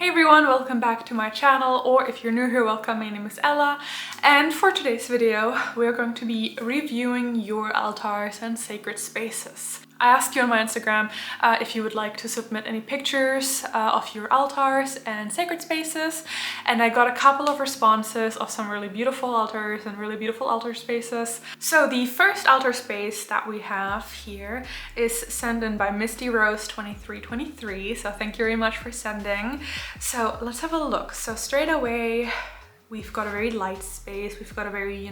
Hey everyone, welcome back to my channel, or if you're new here, welcome. My name is Ella, and for today's video we're going to be reviewing your altars and sacred spaces. I asked you on my Instagram if you would like to submit any pictures of your altars and sacred spaces, and I got a couple of responses of some really beautiful altars and really beautiful altar spaces. So the first altar space that we have here is sent in by Misty Rose 2323, so thank you very much for sending. So let's have a look. So straight away we've got a very light space, we've got a very,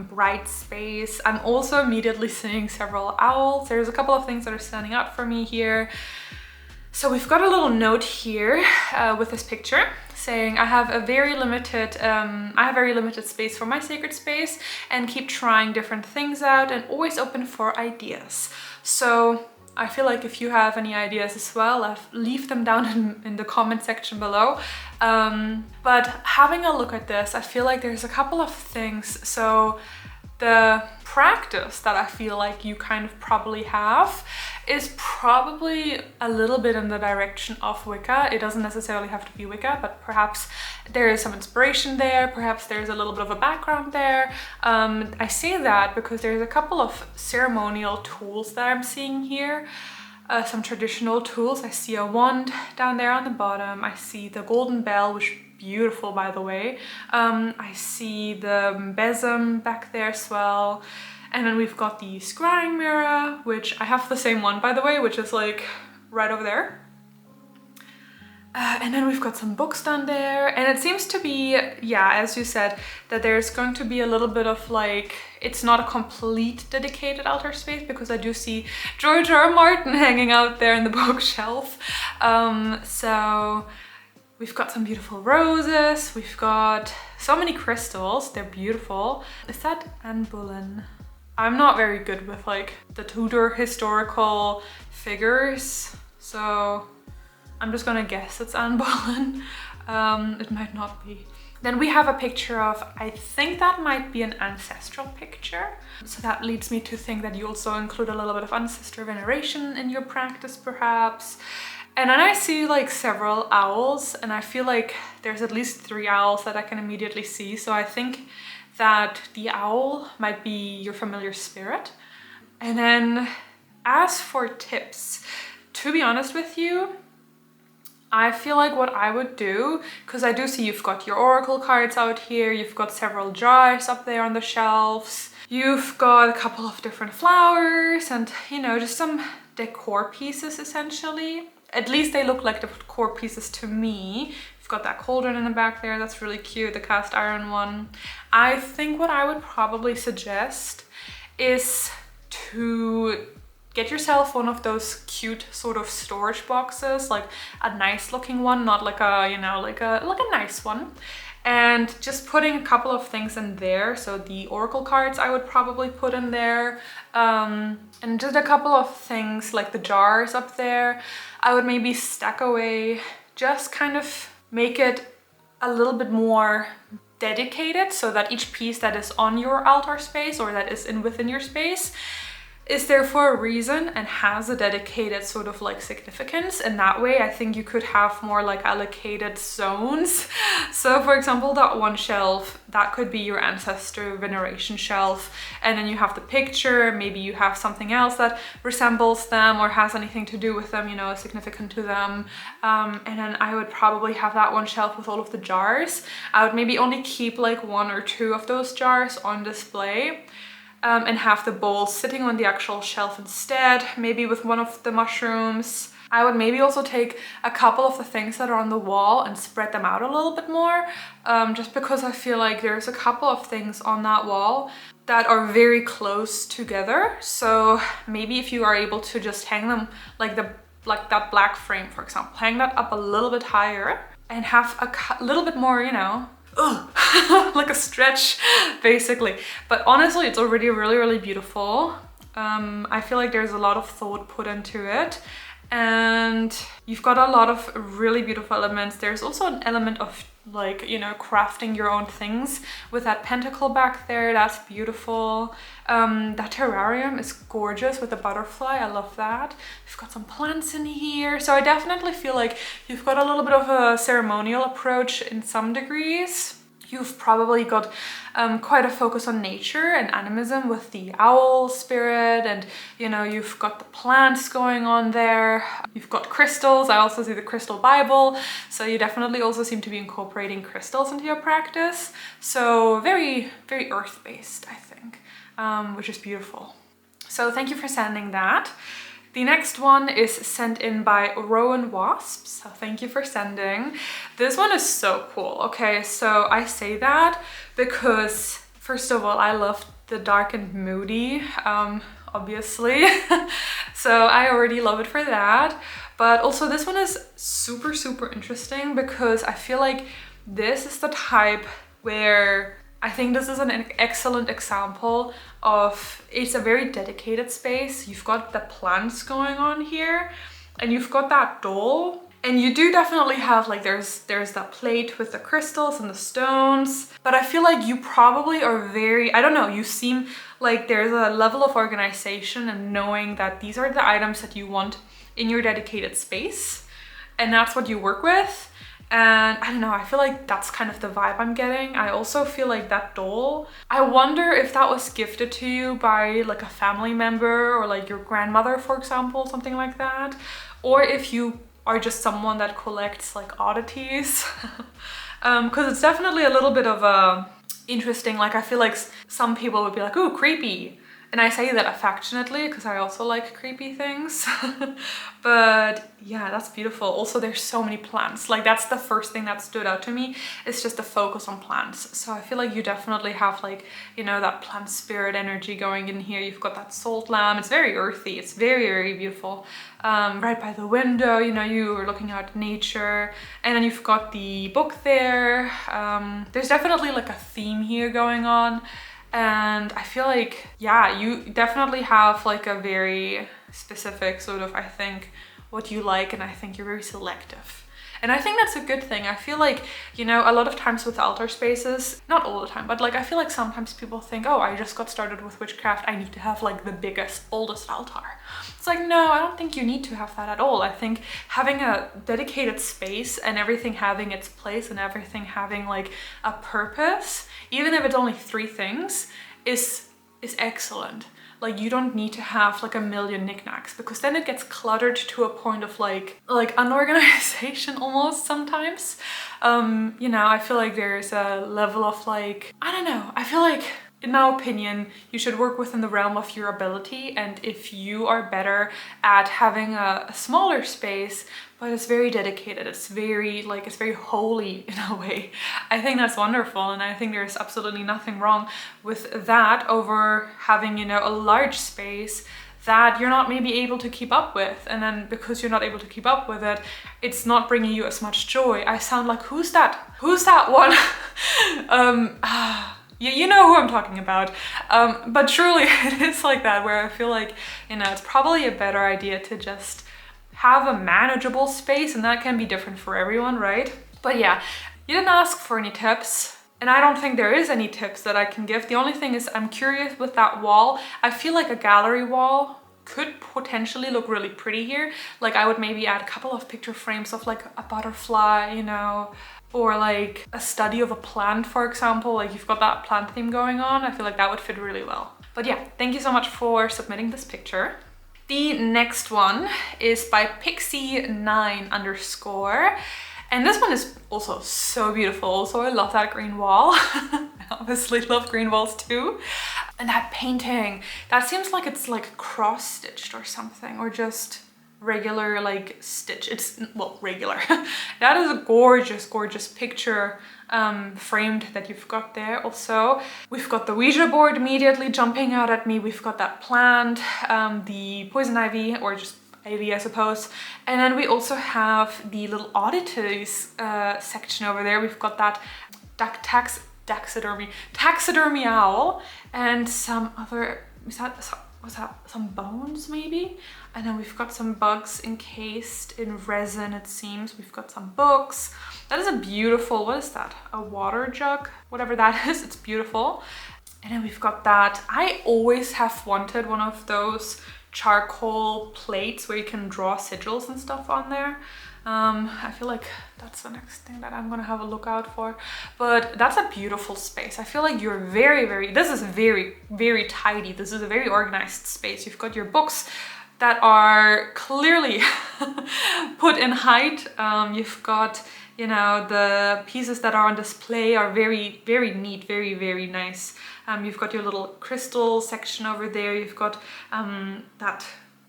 bright space. I'm also immediately seeing several owls. There's a couple of things that are standing out for me here. So we've got a little note here with this picture saying I have very limited space for my sacred space and keep trying different things out and always open for ideas. So I feel like if you have any ideas as well, leave them down in the comment section below. But having a look at this, I feel like there's a couple of things. So the practice that I feel like you kind of probably have is probably a little bit in the direction of Wicca. It doesn't necessarily have to be Wicca, but perhaps there is some inspiration there, perhaps there's a little bit of a background there. I say that because there's a couple of ceremonial tools that I'm seeing here. Some traditional tools. I see a wand down there on the bottom. I see the golden bell, which is beautiful, by the way. I see the besom back there as well. And then we've got the scrying mirror, which I have the same one, by the way, which is like right over there. And then we've got some books down there, and it seems to be, yeah, as you said, that there's going to be a little bit of like, it's not a complete dedicated altar space, because I do see George R. R. Martin hanging out there in the bookshelf. So we've got some beautiful roses, we've got so many crystals, they're beautiful. Is that Anne Boleyn? I'm not very good with like the Tudor historical figures, so I'm just gonna guess it's Anne Boleyn. It might not be. Then we have a picture of, I think that might be an ancestral picture. So that leads me to think that you also include a little bit of ancestor veneration in your practice, perhaps. And then I see like several owls, and I feel like there's at least 3 owls that I can immediately see. So I think that the owl might be your familiar spirit. And then as for tips, to be honest with you, I feel like what I would do, because I do see you've got your oracle cards out here, you've got several jars up there on the shelves, you've got a couple of different flowers and, just some decor pieces essentially. At least they look like decor pieces to me. You've got that cauldron in the back there, that's really cute, the cast iron one. I think what I would probably suggest is to get yourself one of those cute sort of storage boxes, like a nice looking one, not like a, like a nice one. And just putting a couple of things in there. So the oracle cards I would probably put in there. And just a couple of things like the jars up there, I would maybe stack away, just kind of make it a little bit more dedicated, so that each piece that is on your altar space or that is within your space is there for a reason and has a dedicated sort of like significance. And that way I think you could have more like allocated zones. So for example, that one shelf, that could be your ancestor veneration shelf, and then you have the picture, maybe you have something else that resembles them or has anything to do with them, significant to them. And then I would probably have that one shelf with all of the jars. I would maybe only keep like 1 or 2 of those jars on display. And have the bowls sitting on the actual shelf instead, maybe with one of the mushrooms. I would maybe also take a couple of the things that are on the wall and spread them out a little bit more, just because I feel like there's a couple of things on that wall that are very close together. So maybe if you are able to just hang them like that black frame, for example, hang that up a little bit higher and have a little bit more, like a stretch basically. But honestly, it's already really, really beautiful. I feel like there's a lot of thought put into it, and you've got a lot of really beautiful elements. There's also an element of like, you know, crafting your own things with that pentacle back there. That's beautiful. That terrarium is gorgeous with the butterfly. I love that. We've got some plants in here. So I definitely feel like you've got a little bit of a ceremonial approach in some degrees. You've probably got quite a focus on nature and animism with the owl spirit, and you know, you've got the plants going on there. You've got crystals. I also see the crystal Bible. So you definitely also seem to be incorporating crystals into your practice. So very, very earth-based, I think, which is beautiful. So thank you for sending that. The next one is sent in by Rowan Wasps. So thank you for sending. This one is so cool. Okay, so I say that because first of all, I love the dark and moody, obviously. So I already love it for that. But also this one is super, super interesting because I feel like this is the type where I think this is an excellent example of, it's a very dedicated space. You've got the plants going on here and you've got that doll, and you do definitely have like, there's that plate with the crystals and the stones, but I feel like you probably are very, I don't know, you seem like there's a level of organization and knowing that these are the items that you want in your dedicated space and that's what you work with. And I don't know, I feel like that's kind of the vibe I'm getting. I also feel like that doll, I wonder if that was gifted to you by like a family member or like your grandmother, for example, something like that. Or if you are just someone that collects like oddities. Because it's definitely a little bit of a interesting, like I feel like some people would be like, ooh, creepy. And I say that affectionately because I also like creepy things. But yeah, that's beautiful. Also, there's so many plants. Like that's the first thing that stood out to me. It's just the focus on plants. So I feel like you definitely have like, you know, that plant spirit energy going in here. You've got that salt lamp. It's very earthy. It's very, very beautiful. Right by the window, you know, you are looking out at nature. And then you've got the book there. There's definitely like a theme here going on. And I feel like, yeah, you definitely have like a very specific sort of, I think, what you like, and I think you're very selective. And I think that's a good thing. I feel like, you know, a lot of times with altar spaces, not all the time, but like I feel like sometimes people think, oh, I just got started with witchcraft, I need to have like the biggest, boldest altar. It's like, no, I don't think you need to have that at all. I think having a dedicated space and everything having its place and everything having like a purpose, even if it's only 3 things, is excellent. Like you don't need to have like a million knickknacks because then it gets cluttered to a point of like unorganization almost sometimes. You know, I feel like there's a level of like, I don't know, I feel like in my opinion, you should work within the realm of your ability, and if you are better at having a smaller space, but it's very dedicated, it's very like, it's very holy in a way, I think that's wonderful, and I think there's absolutely nothing wrong with that over having, you know, a large space that you're not maybe able to keep up with, and then because you're not able to keep up with it, it's not bringing you as much joy. I sound like, who's that one? You know who I'm talking about. But truly it is like that, where I feel like, you know, it's probably a better idea to just have a manageable space, and that can be different for everyone, right? But yeah, you didn't ask for any tips, and I don't think there is any tips that I can give. The only thing is I'm curious with that wall. I feel like a gallery wall could potentially look really pretty here. Like I would maybe add a couple of picture frames of like a butterfly, you know, or like a study of a plant, for example. Like you've got that plant theme going on. I feel like that would fit really well. But yeah, thank you so much for submitting this picture. The next one is by Pixie9_. And this one is also so beautiful. Also, I love that green wall. I obviously love green walls too. And that painting, that seems like it's like cross-stitched or something, or just regular like stitch. It's, well, regular. That is a gorgeous, gorgeous picture framed that you've got there. Also, we've got the Ouija board immediately jumping out at me. We've got that plant, the poison ivy, or just ivy, I suppose. And then we also have the little oddities section over there. We've got that taxidermy owl and some other, is that what's that? Some bones maybe? And then we've got some bugs encased in resin, it seems. We've got some books. That is a beautiful, what is that? A water jug? Whatever that is, it's beautiful. And then we've got that. I always have wanted one of those charcoal plates where you can draw sigils and stuff on there. I feel like that's the next thing that I'm gonna have a look out for. But that's a beautiful space. I feel like you're this is very, very tidy. This is a very organized space. You've got your books that are clearly put in height. You've got, you know, the pieces that are on display are very, very neat, very, very nice. You've got your little crystal section over there. You've got that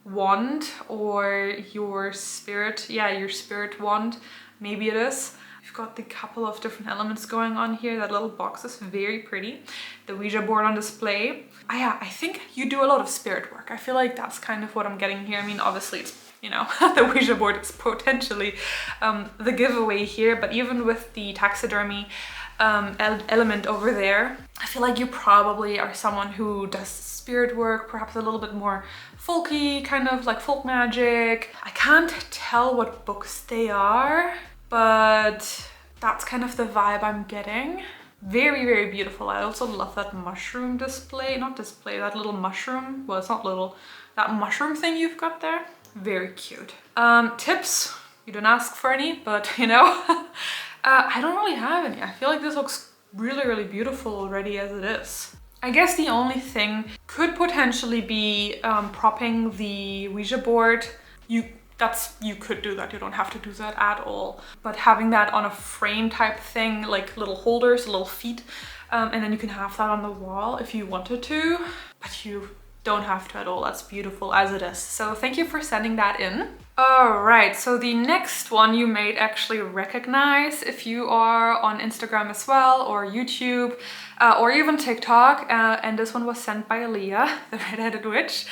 wand or your spirit, your spirit wand, maybe it is. You've got the couple of different elements going on here. That little box is very pretty. The Ouija board on display. I think you do a lot of spirit work. I feel like that's kind of what I'm getting here. I mean, obviously it's, you know, the Ouija board is potentially the giveaway here, but even with the taxidermy element over there, I feel like you probably are someone who does spirit work, perhaps a little bit more folky, kind of like folk magic. I can't tell what books they are, but that's kind of the vibe I'm getting. Very, very beautiful. I also love that mushroom display, that little mushroom. Well, it's not little, that mushroom thing you've got there. Very cute. Tips, you don't ask for any, but you know, I don't really have any. I feel like this looks really, really beautiful already as it is. I guess the only thing could potentially be propping the Ouija board. You could do that, you don't have to do that at all. But having that on a frame type thing, like little holders, little feet, and then you can have that on the wall if you wanted to, but you don't have to at all. That's beautiful as it is. So thank you for sending that in. All right, so the next one you may actually recognize if you are on Instagram as well, or YouTube, or even TikTok. And this one was sent by Leah, the Redheaded Witch.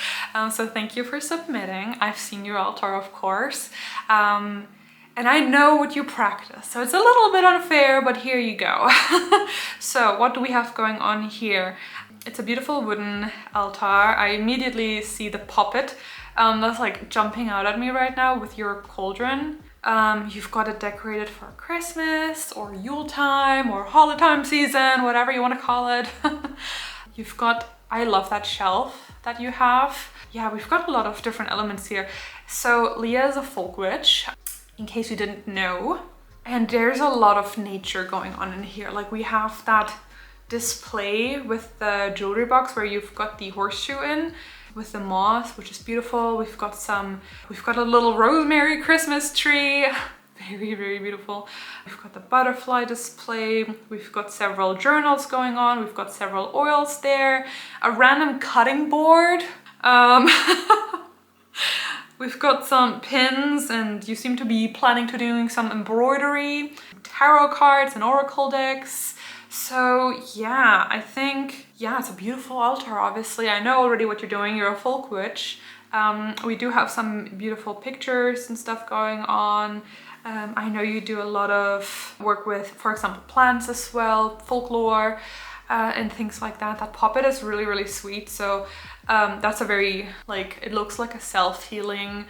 So thank you for submitting. I've seen your altar, of course. And I know what you practice, so it's a little bit unfair, but here you go. So what do we have going on here? It's a beautiful wooden altar. I immediately see the puppet that's like jumping out at me right now with your cauldron. You've got it decorated for Christmas or Yule time or holiday season, whatever you want to call it. You've got, I love that shelf that you have. Yeah, we've got a lot of different elements here. So Leah is a folk witch, in case you didn't know. And there's a lot of nature going on in here. Like we have that display with the jewelry box where you've got the horseshoe in with the moss, which is beautiful. We've got a little rosemary Christmas tree. Very, very beautiful. We've got the butterfly display. We've got several journals going on. We've got several oils there. A random cutting board. We've got some pins, and you seem to be planning to doing some embroidery, tarot cards and oracle decks. So yeah, I think, yeah, it's a beautiful altar, obviously. I know already what you're doing, you're a folk witch. We do have some beautiful pictures and stuff going on. I know you do a lot of work with, for example, plants as well, folklore, and things like that. That puppet is really, really sweet. So that's a very, like, it looks like a self-healing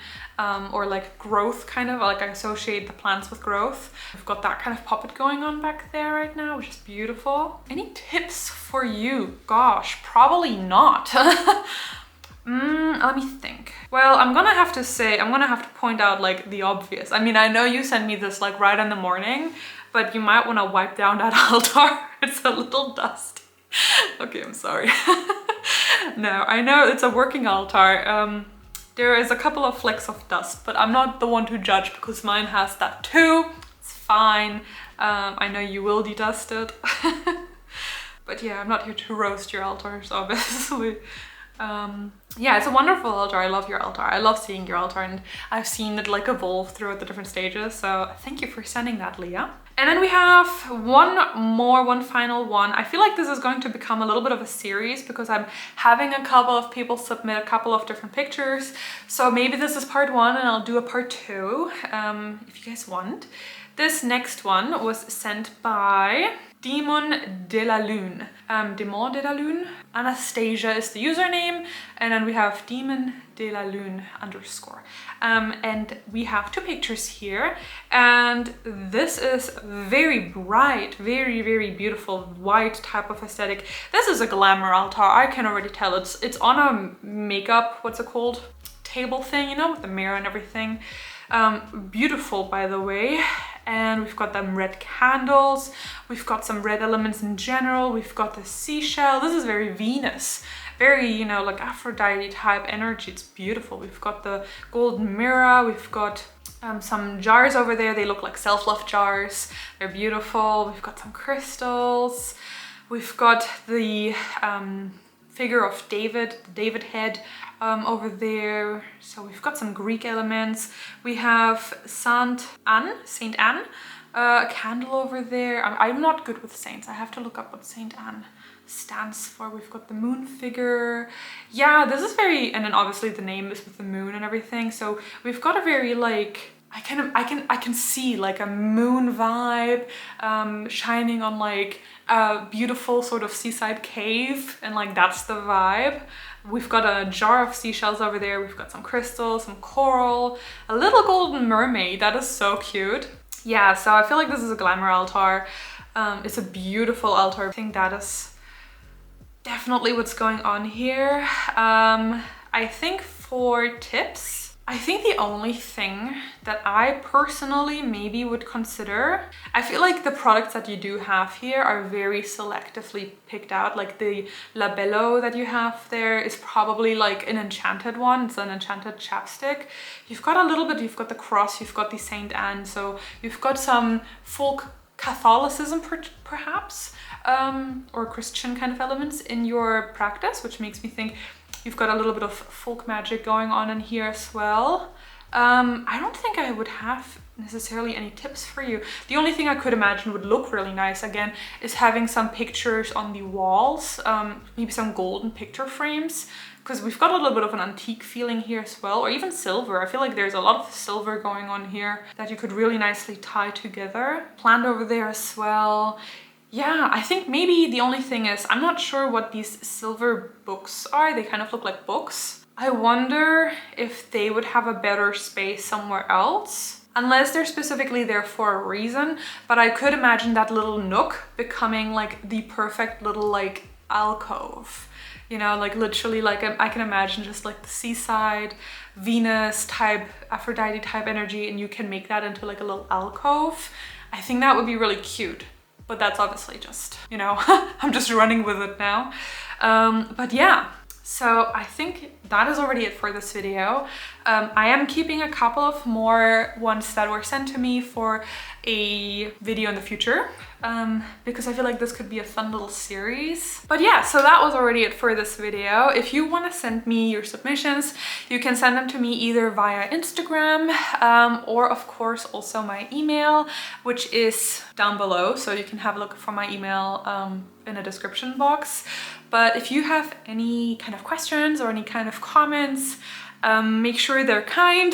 or like growth kind of, like I associate the plants with growth. We've got that kind of puppet going on back there right now, which is beautiful. Any tips for you? Gosh, probably not. Let me think. Well, I'm gonna have to point out like the obvious. I mean, I know you sent me this like right in the morning, but you might want to wipe down that altar. It's a little dusty. Okay, I'm sorry. No, I know it's a working altar. There is a couple of flecks of dust, but I'm not the one to judge because mine has that too. It's fine. I know you will dedust it. But yeah, I'm not here to roast your altars, obviously. Yeah, it's a wonderful altar. I love your altar. I love seeing your altar, and I've seen it like evolve throughout the different stages. So thank you for sending that, Leah. And then we have one final one. I feel like this is going to become a little bit of a series because I'm having a couple of people submit a couple of different pictures. So maybe this is part 1 and I'll do a part 2 if you guys want. This next one was sent by Demon de la Lune. Demon de la Lune. Anastasia is the username, and then we have Demon de la Lune _ and we have 2 pictures here, and this is very bright, very beautiful white type of aesthetic. This is a Glamour Altar. I can already tell it's on a makeup, what's it called, table thing, you know, with the mirror and everything. Beautiful, by the way. And we've got them red candles, we've got some red elements in general, we've got the seashell. This is very Venus, very, you know, like Aphrodite type energy. It's beautiful. We've got the golden mirror, we've got some jars over there. They look like self-love jars. They're beautiful. We've got some crystals. We've got the figure of David, the David head over there. So we've got some Greek elements. We have Saint Anne, a candle over there. I'm not good with saints. I have to look up what Saint Anne stands for. We've got the moon figure. Yeah, this is very, and then obviously the name is with the moon and everything. So we've got a very like, I can see like a moon vibe shining on like a beautiful sort of seaside cave, and like that's the vibe. We've got a jar of seashells over there. We've got some crystals, some coral, a little golden mermaid. That is so cute. Yeah, so I feel like this is a Glamour Altar. It's a beautiful altar. I think that is definitely what's going on here. I think for tips, I think the only thing that I personally maybe would consider, I feel like the products that you do have here are very selectively picked out. Like the labello that you have there is probably like an enchanted one. It's an enchanted chapstick. You've got a little bit, you've got the cross, you've got the Saint Anne, so you've got some folk Catholicism perhaps, or Christian kind of elements in your practice, which makes me think you've got a little bit of folk magic going on in here as well. I don't think I would have necessarily any tips for you. The only thing I could imagine would look really nice, again, is having some pictures on the walls, maybe some golden picture frames, because we've got a little bit of an antique feeling here as well, or even silver. I feel like there's a lot of silver going on here that you could really nicely tie together. Planned over there as well. Yeah, I think maybe the only thing is, I'm not sure what these silver books are. They kind of look like books. I wonder if they would have a better space somewhere else, unless they're specifically there for a reason. But I could imagine that little nook becoming like the perfect little like alcove. You know, like literally like I can imagine just like the seaside, Venus type, Aphrodite type energy, and you can make that into like a little alcove. I think that would be really cute. But that's obviously just, you know, I'm just running with it now. But yeah, so I think that is already it for this video. I am keeping a couple of more ones that were sent to me for a video in the future, because I feel like this could be a fun little series. But yeah, so that was already it for this video. If you want to send me your submissions, you can send them to me either via Instagram, or of course also my email, which is down below. So you can have a look for my email in the description box. But if you have any kind of questions or any kind of comments, make sure they're kind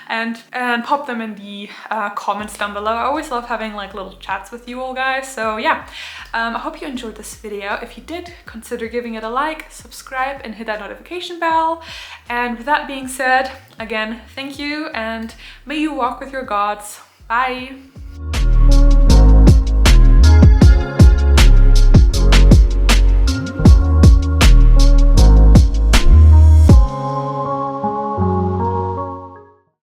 and pop them in the comments down below. I always love having like little chats with you all guys. So yeah, I hope you enjoyed this video. If you did, consider giving it a like, subscribe, and hit that notification bell. And with that being said, again, thank you, and may you walk with your gods. Bye.